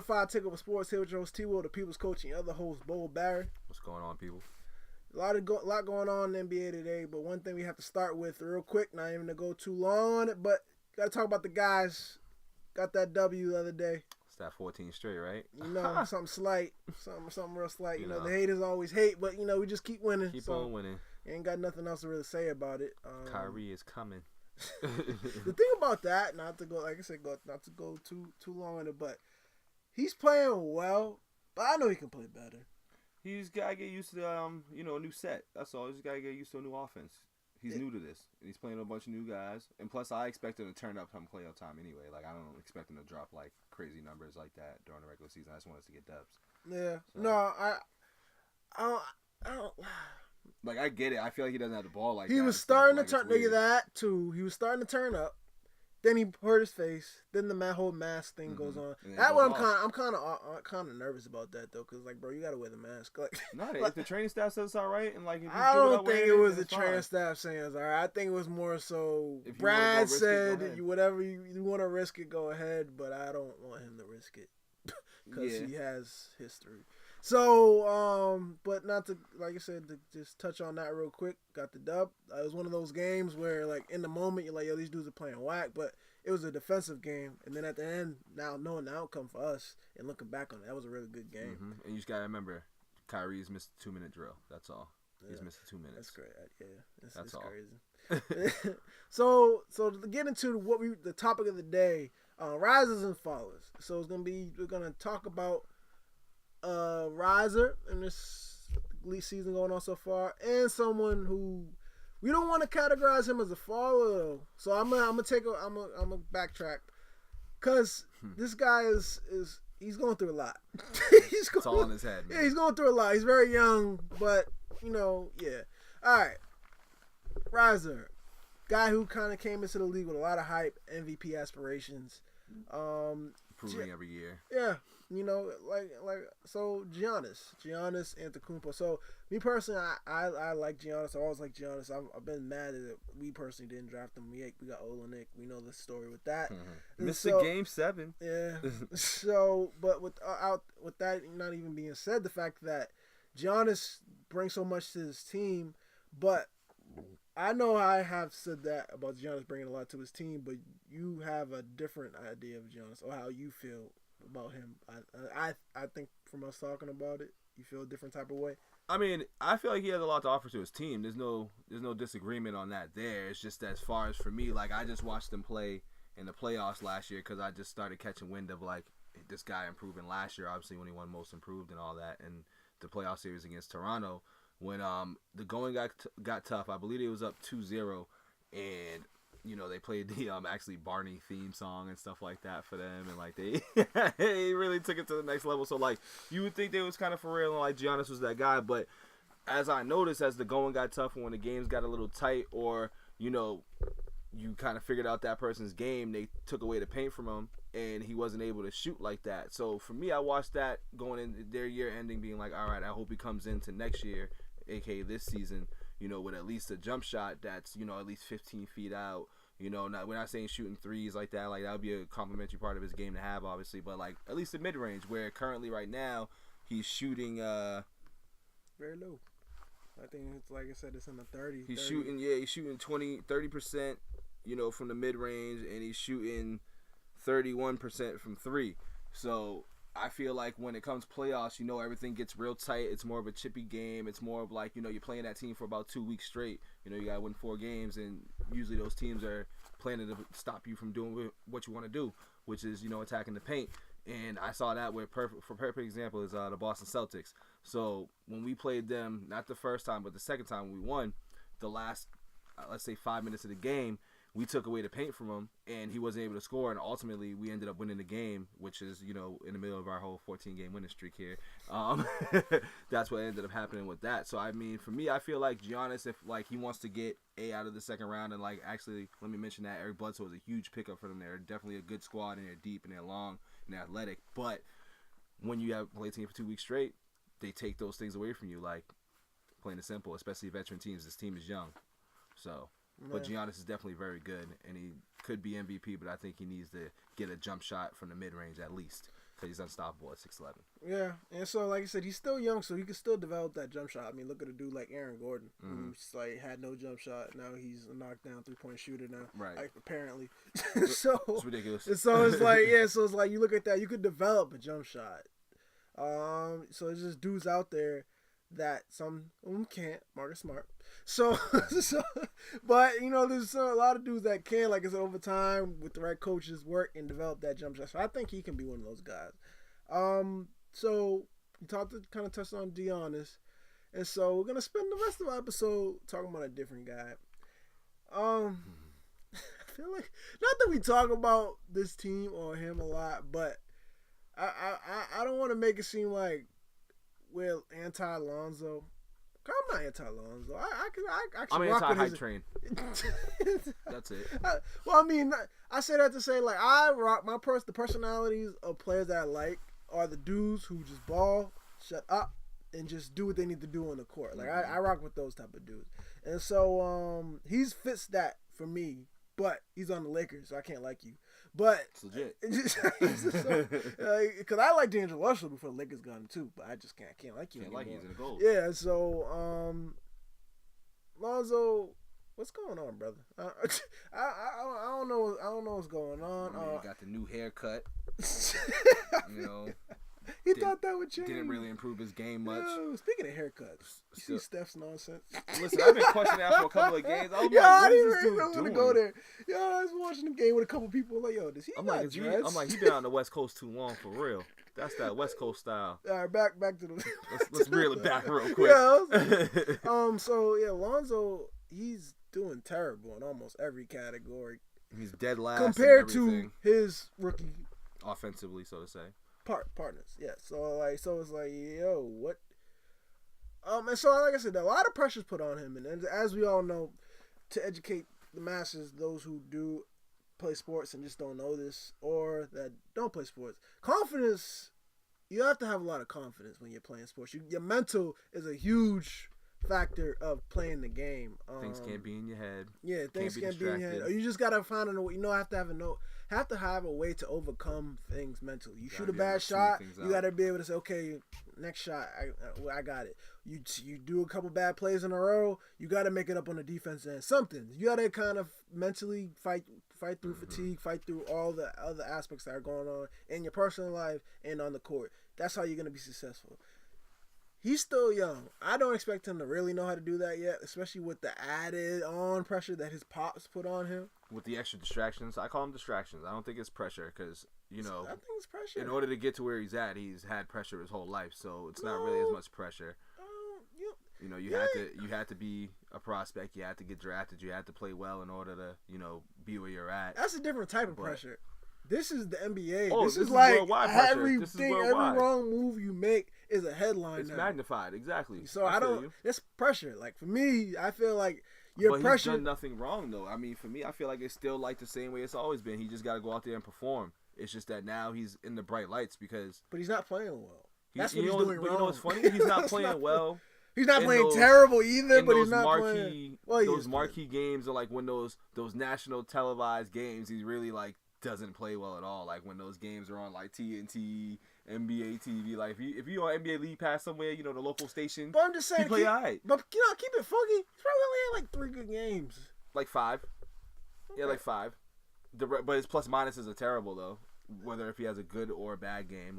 Bonafide Takeover Sports here with your host T-Wil, the People's Coach, and other host Bold Barry. What's going on, people? A lot going on in the NBA today, but one thing we have to start with real quick, not even to go too long on it, but got to talk about the guys. Got that W the other day. It's that 14 straight, right? You know, something slight, something real slight. You know, the haters always hate, but you know, we just keep winning. Keep on winning. Ain't got nothing else to really say about it. Kyrie is coming. The thing about that, not to go, like I said, not to go too long on it, but he's playing well, but I know he can play better. He's got to get used to, a new set. That's all. He's got to get used to a new offense. He's new to this. And he's playing with a bunch of new guys. And plus, I expect him to turn up come playoff time anyway. Like, I don't expect him to drop, like, crazy numbers like that during the regular season. I just want us to get dubs. Yeah. So. No, I don't. Like, I get it. I feel like he doesn't have the ball like that. He was starting to turn. Nigga, that, too. He was starting to turn up. Then he hurt his face. Then the whole mask thing goes on. That's what I'm kind of nervous about that though, because like, bro, you gotta wear the mask. Like, if the training staff says it's all right, and like, if I don't think it was the training staff saying it's all right. I think it was more so Brad said, whatever you want to risk it, go ahead, but I don't want him to risk it because he has history. So, but not to, like I said, to just touch on that real quick, got the dub. It was one of those games where, like, in the moment, you're like, yo, these dudes are playing whack, but it was a defensive game. And then at the end, now knowing the outcome for us and looking back on it, that was a really good game. Mm-hmm. And you just got to remember, Kyrie's missed a 2-minute drill. That's all. He's missed 2 minutes. That's great. Yeah, that's all. Crazy. So to get into the topic of the day, risers and fallers. So we're going to talk about riser in this league season going on so far, and someone who we don't want to categorize him as a faller though. So I'm gonna backtrack because this guy is he's going through a lot. It's all in his head, man. Yeah, he's going through a lot. He's very young, but All right, riser, guy who kind of came into the league with a lot of hype, MVP aspirations, improving every year. Yeah. So Giannis Antetokounmpo. So me personally, I like Giannis. I always like Giannis. I've been mad that we personally didn't draft him. We got Olenek. We know the story with that. Missed the game 7. Yeah. So, but with that not even being said, the fact that Giannis brings so much to his team, but I know I have said that about Giannis bringing a lot to his team, but you have a different idea of Giannis or how you feel about him. I think from us talking about it, you feel a different type of way. I mean, I feel like he has a lot to offer to his team. There's no disagreement on that there. It's just as far as for me, like, I just watched him play in the playoffs last year because I just started catching wind of, like, this guy improving last year, obviously when he won Most Improved and all that, and the playoff series against Toronto when the going got tough. I believe it was up 2-0, and they played the actually Barney theme song and stuff like that for them, and like they really took it to the next level. So like you would think they was kind of for real, and like Giannis was that guy. But as I noticed, as the going got tough and when the games got a little tight, or you kind of figured out that person's game, they took away the paint from him, and he wasn't able to shoot like that. So for me, I watched that going in their year ending, being like, all right, I hope he comes into next year, aka this season, with at least a jump shot that's at least 15 feet out. We're not saying shooting threes like that. Like, that would be a complimentary part of his game to have, obviously. But, like, at least the mid-range, where currently right now he's shooting very low. I think it's, like I said, it's in the 30s. He's shooting 30%, from the mid-range, and he's shooting 31% from 3. So I feel like when it comes playoffs, everything gets real tight. It's more of a chippy game. It's more of like, you're playing that team for about 2 weeks straight. You got to win 4 games, and usually those teams are planning to stop you from doing what you want to do, which is, attacking the paint. And I saw that with perfect example is the Boston Celtics. So when we played them, not the first time, but the second time we won, the last, let's say 5 minutes of the game, we took away the paint from him, and he wasn't able to score, and ultimately we ended up winning the game, which is, in the middle of our whole 14-game winning streak here. That's what ended up happening with that. So, I mean, for me, I feel like Giannis, if, like, he wants to get out of the second round, and, like, actually, let me mention that Eric Bledsoe was a huge pickup for them. They're definitely a good squad, and they're deep, and they're long, and they're athletic. But when you have played a team for 2 weeks straight, they take those things away from you, like, plain and simple, especially veteran teams. This team is young. So... But Giannis is definitely very good, and he could be MVP, but I think he needs to get a jump shot from the mid-range at least. because he's unstoppable at 6'11". Yeah, and so like I said, he's still young, so he can still develop that jump shot. I mean, look at a dude like Aaron Gordon, who's like had no jump shot. Now he's a knockdown 3-point shooter now, right? Like, apparently, so it's ridiculous. And so it's like so it's like you look at that, you could develop a jump shot. So it's just dudes out there that some of them can't. Marcus Smart. So, but there's a lot of dudes that can, like I said, over time with the right coaches, work and develop that jump shot. So I think he can be one of those guys. So you kind of touched on Giannis, and so we're gonna spend the rest of the episode talking about a different guy. I feel like not that we talk about this team or him a lot, but I don't want to make it seem like we're anti-Lonzo. I'm not anti-Lonzo. I'm anti-hype train. That's it. Well, I mean, I say that to say, like, I rock the personalities of players that I like are the dudes who just ball, shut up, and just do what they need to do on the court. Like, I rock with those type of dudes. And so, he fits that for me, but he's on the Lakers, so I can't like you. But it's legit. Because I like D'Angelo Russell before the Lakers got him too, but I just can't like you anymore. Like he's in the gold. Yeah, so Lonzo, what's going on, brother? I don't know. I don't know what's going on. Got the new haircut. He thought that would change. Didn't really improve his game much. Yo, speaking of haircuts, you see Steph's nonsense? Listen, I've been questioning that for a couple of games. I was I didn't really know to go there. Yo, I was watching the game with a couple people. Like, yo, does he got dreads? I'm like, he been on the West Coast too long for real. That's that West Coast style. All right, back to the. Let's reel it back real quick. So Lonzo, he's doing terrible in almost every category. He's dead last compared to his rookie, offensively, so to say. Partners, yeah. So it's like, yo, what? And so like I said, a lot of pressure's put on him, and as we all know, to educate the masses, those who do play sports and just don't know this, or that don't play sports, confidence. You have to have a lot of confidence when you're playing sports. Your mental is a huge factor of playing the game. Things can't be in your head. Yeah, things can't be in your head. Or you just gotta find have to have a way to overcome things mentally. You shoot a bad shot, you gotta be able to say, okay, next shot, I got it. You do a couple bad plays in a row, you gotta make it up on the defense end. Something you gotta kind of mentally fight through fatigue, fight through all the other aspects that are going on in your personal life and on the court. That's how you're gonna be successful. He's still young. I don't expect him to really know how to do that yet, especially with the added on pressure that his pops put on him. With the extra distractions. I call them distractions. I don't think it's pressure because, I think it's pressure. In order to get to where he's at, he's had pressure his whole life, so it's not really as much pressure. You had to be a prospect. You had to get drafted. You had to play well in order to, be where you're at. That's a different type of pressure. This is the NBA. Oh, this is like every wrong move you make is a headline. It's magnified, exactly. So it's pressure. Like for me, I feel like But he's done nothing wrong though. I mean, for me, I feel like it's still like the same way it's always been. He just got to go out there and perform. It's just that now he's in the bright lights because. But he's not playing well. That's what he's doing wrong. You know what's funny? He's not playing well. He's not playing terrible either, but he's not playing. Well, those marquee games are like when those national televised games. He's really like. Doesn't play well at all. Like when those games are on like TNT, NBA TV. Like if you on NBA League Pass somewhere, the local station. But I'm just saying, he play alright. But keep it funky. He's probably only had like 3 good games. Like 5. Okay. Yeah, like 5. But his plus minuses are terrible though. Whether if he has a good or a bad game,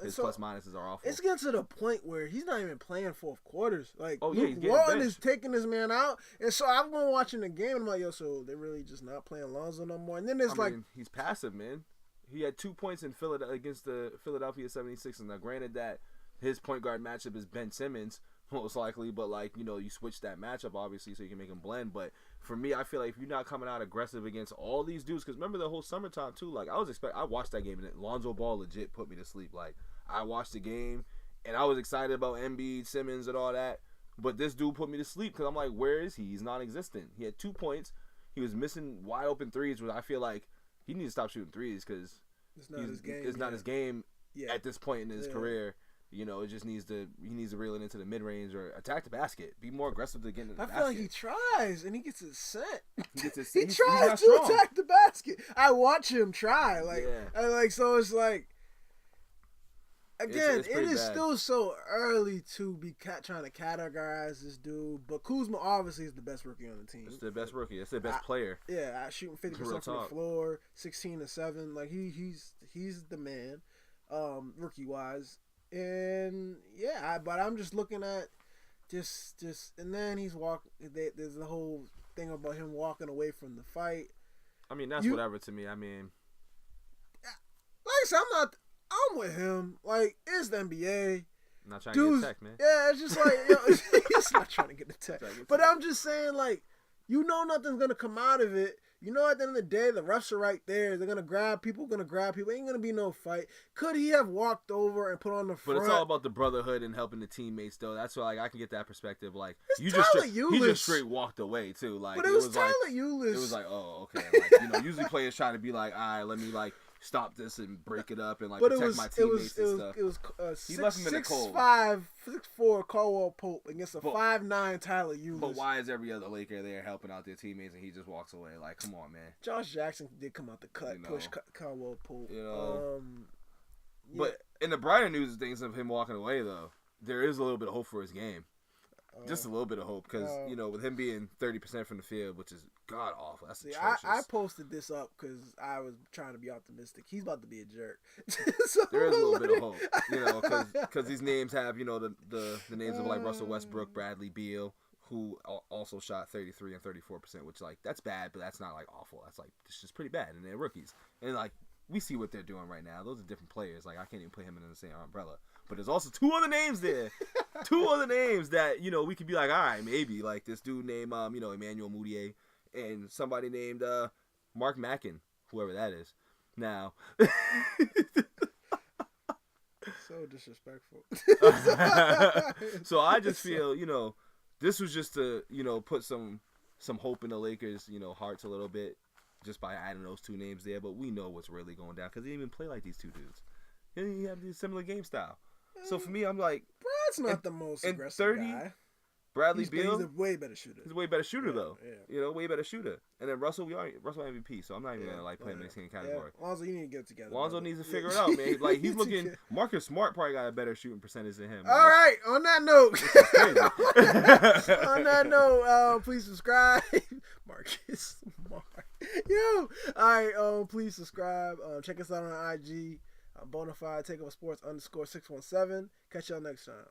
his plus minuses are awful. It's getting to the point where he's not even playing fourth quarters. Like Luke Walton is taking this man out, and so I've been watching the game. And I'm like, yo, so they're really just not playing Lonzo no more. And then there's he's passive, man. He had 2 points in against the Philadelphia 76ers. Now, granted that his point guard matchup is Ben Simmons most likely, but you switch that matchup obviously so you can make him blend. But for me, I feel like if you're not coming out aggressive against all these dudes, because remember the whole summertime too. Like I watched that game and Lonzo Ball legit put me to sleep. Like I watched the game and I was excited about Embiid, Simmons, and all that. But this dude put me to sleep because I'm like, where is he? He's non-existent. He had 2 points. He was missing wide open threes, which I feel like he needs to stop shooting threes because it's not his game. It's not his game at this point in his career. It just needs to reel it into the mid range or attack the basket. Be more aggressive to get into the basket. I feel like he tries and he gets his scent. He tries to attack the basket. I watch him try. So it's like Again, it is still so early to be trying to categorize this dude. But Kuzma obviously is the best rookie on the team. It's the best rookie. It's the best player. Yeah, shooting 50% from the floor, 16-7. Like he's the man, rookie wise. And yeah, but I'm just looking at just and then he's walking. There's the whole thing about him walking away from the fight. I mean, that's whatever to me. I mean, like I said, I'm with him. Like, it's the NBA. I'm not trying to get a tech, man. Yeah, it's just like, he's not trying to get the tech. But I'm just saying, like, nothing's going to come out of it. At the end of the day, the refs are right there. They're going to grab people. Ain't going to be no fight. Could he have walked over and put on the front? But it's all about the brotherhood and helping the teammates, though. That's why, like, I can get that perspective. Like, he just straight walked away, too. Like, but it was Tyler Ulis. It was like, oh, okay. Like, usually players trying to be like, all right, let me, like, stop this and break it up and like protect my teammates and stuff. It was he left him in the cold. 6'4" Caldwell Pope against a 5'9" Tyler Ulis. But why is every other Laker there helping out their teammates and he just walks away? Like, come on, man. Josh Jackson did come out the cut, push Caldwell Pope. Yeah. But in the brighter news of things of him walking away, though, there is a little bit of hope for his game. Just a little bit of hope because, with him being 30% from the field, which is god awful. That's atrocious. I posted this up because I was trying to be optimistic. He's about to be a jerk. So there is a little bit of hope, because these names have, the names of like Russell Westbrook, Bradley Beal, who also shot 33 and 34%, which like that's bad, but that's not like awful. That's like it's just pretty bad, and they're rookies, and like we see what they're doing right now. Those are different players. Like I can't even put him in the same umbrella. But there's also two other names there. Two other names that, we could be like, all right, maybe. Like this dude named, Emmanuel Mudiay. And somebody named Mark Mackin, whoever that is. Now. So disrespectful. So I just feel, this was just to, put some hope in the Lakers, hearts a little bit. Just by adding those two names there. But we know what's really going down. Because they didn't even play like these two dudes. And you have this similar game style. So for me, I'm like, Brad's not the most aggressive guy. Bradley Beal, he's a way better shooter. He's a way better shooter though. Yeah. Way better shooter. And then Russell MVP. So I'm not even gonna like play him in the same category. Lonzo, you need to get it together. Lonzo needs to figure it out, man. Like he's looking. Marcus Smart probably got a better shooting percentage than him. All right. On that note, please subscribe. Marcus Smart. Yo. All right. Please subscribe. Check us out on IG. Bonafide Takeover Sports _617. Catch y'all next time.